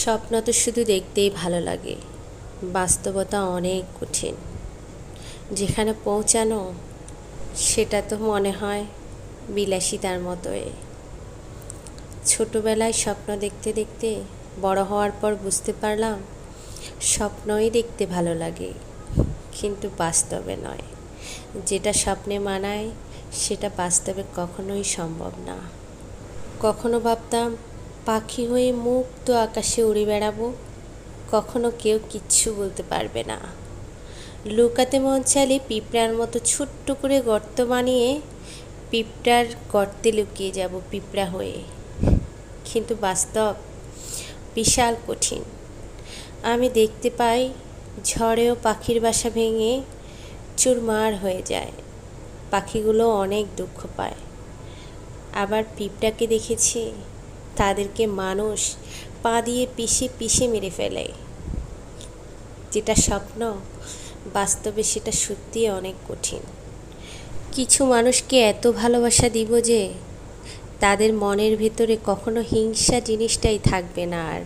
স্বপ্ন তো শুধু দেখতেই ভালো লাগে, বাস্তবতা অনেক কঠিন। যেখানে পৌঁছানো সেটা তো মনে হয় বিলাসিতার মতোই। ছোটবেলায় স্বপ্ন দেখতে দেখতে বড় হওয়ার পর বুঝতে পারলাম স্বপ্নই দেখতে ভালো লাগে, কিন্তু বাস্তবে নয়। যেটা স্বপ্নে মানায় সেটা বাস্তবে কখনোই সম্ভব না। কখনো ভাবতাম পাখি হয়ে মুক্ত আকাশে উড়ে বেড়াবো, কখনো কেউ কিচ্ছু বলতে পারবে না। লুকাতে মন চাইলে পিঁপড়ার মতো ছোট্ট করে গর্ত বানিয়ে পিঁপড়ার গর্তে লুকিয়ে যাব পিঁপড়া হয়ে, কিন্তু বাস্তব বিশাল কঠিন। আমি দেখতে পাই ঝড়েও পাখির বাসা ভেঙে চুরমার হয়ে যায়, পাখিগুলো অনেক দুঃখ পায়। আবার পিঁপড়াকে দেখেছি তাদেরকে মানুষ পা দিয়ে পিষে পিষে মেরে ফেলে। যেটা স্বপ্ন, বাস্তবে সেটা সত্যিই অনেক কঠিন। কিছু মানুষকে এত ভালোবাসা দিব যে তাদের মনের ভেতরে কখনো হিংসা জিনিসটাই থাকবে না আর।